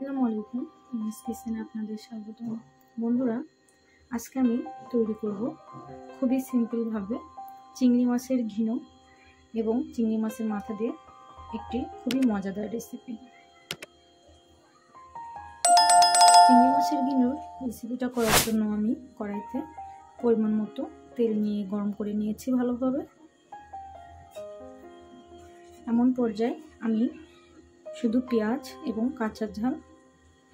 আসসালামু আলাইকুম। মিস কিচেনে আপনাদের স্বাগত। বন্ধুরা, আজকে আমি তৈরি করব খুবই সিম্পলভাবে চিংড়ি মাছের ঘিনো এবং চিংড়ি মাছের মাথা দিয়ে একটি খুবই মজাদার রেসিপি। চিংড়ি মাছের ঘিনোর রেসিপিটা করার জন্য আমি কড়াইতে পরিমাণ মতো তেল নিয়ে গরম করে নিয়েছি ভালোভাবে। এমন পর্যায়ে আমি শুধু পেঁয়াজ এবং কাঁচা ঝাল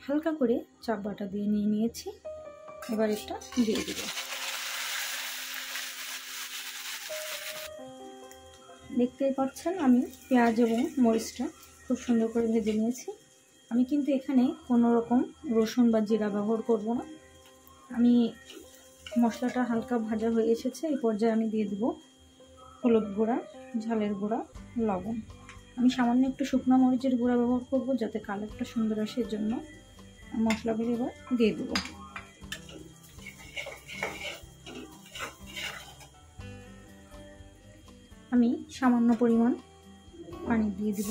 হালকা করে চাপ বাটা দিয়ে নিয়েছি। এবার এটা দিয়ে দেব। দেখতেই পাচ্ছেন আমি পেঁয়াজ এবং মরিচটা খুব সুন্দর করে ভেজে নিয়েছি। আমি কিন্তু এখানে কোনো রকম রসুন বা জিরা ব্যবহার করব না। আমি মশলাটা হালকা ভাজা হয়ে এসেছে, এই পর্যায়ে আমি দিয়ে দেব হলুদ গুঁড়া, ঝালের গুঁড়া, লবণ। আমি সামান্য একটু শুকনো মরিচের গুঁড়া ব্যবহার করব যাতে কালারটা সুন্দর আসে, এর জন্য মশলাগুলো এবার দিয়ে দেব। আমি সামান্য পরিমাণ পানি দিয়ে দিব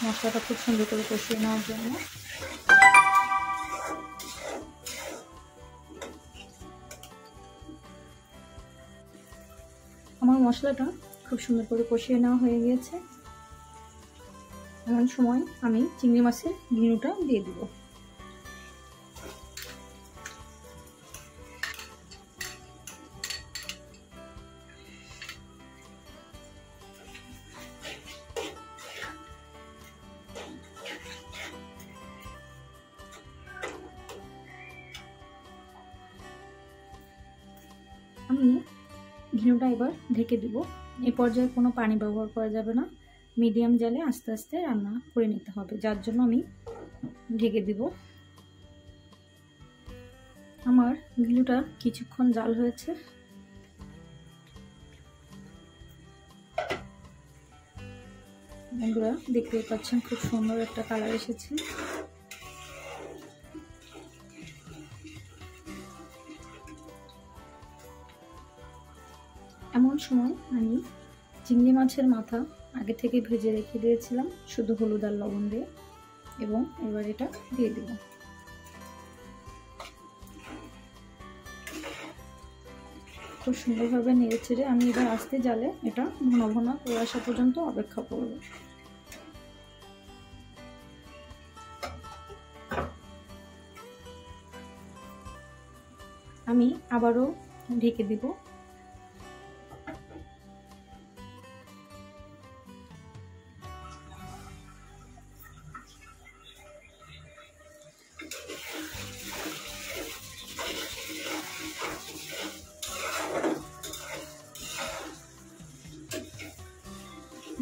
মশলাটা খুব সুন্দর করে কষিয়ে নেওয়ার জন্য। আমার মশলাটা খুব সুন্দর করে কষিয়ে নেওয়া হয়ে গিয়েছে। এমন সময় আমি চিংড়ি মাছের ঘিনুটা দিয়ে দিব। আমি ঘিনুটা এবার ঢেকে দিব। এই পর্যায়ে কোনো পানি ব্যবহার করা যাবে না, মিডিয়াম জালে আস্তে আস্তে রান্না করে নিতে হবে, যার জন্য আমি ঢেকে দিব। আমার ঘিনুটা কিছুক্ষণ জাল হয়েছে। বন্ধুরা, দেখতেই পাচ্ছেন খুব সুন্দর একটা কালার এসেছে। এমন সময় আমি চিংড়ি মাছের মাথা আগে থেকে ভেজে রেখে দিয়েছিলাম শুধু হলুদ আর লবণ দিয়ে, এবং এবার এটা দিয়ে দেব। খুব সুন্দরভাবে নেড়ে চেড়ে আমি এবার আস্তে জালে এটা ঘন ঘন করে আসা পর্যন্ত অপেক্ষা করব। আমি আবারও ঢেকে দিব।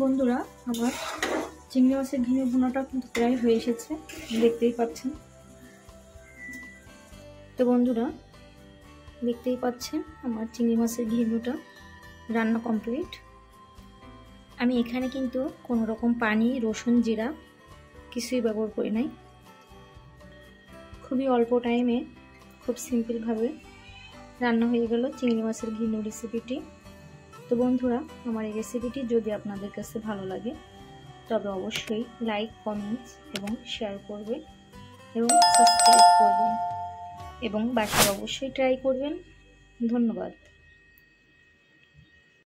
বন্ধুরা, আমার চিংড়ি মাছের ঘিনো ভুনাটা কিন্তু প্রায় হয়ে এসেছে, দেখতেই পাচ্ছেন। তো বন্ধুরা, দেখতেই পাচ্ছেন আমার চিংড়ি মাছের ঘিনোটা রান্না কমপ্লিট। আমি এখানে কিন্তু কোনো রকম পানি, রসুন, জিরা কিছুই ব্যবহার করি নাই। খুবই অল্প টাইমে খুব সিম্পলভাবে রান্না হয়ে গেল চিংড়ি মাছের ঘিনো রেসিপিটি। তো বন্ধুরা, আমার এই রেসিপিটি যদি আপনাদের কাছে ভালো লাগে তবে অবশ্যই লাইক, কমেন্টস এবং শেয়ার করবেন এবং সাবস্ক্রাইব করবেন এবং বাসায় অবশ্যই ট্রাই করবেন। ধন্যবাদ।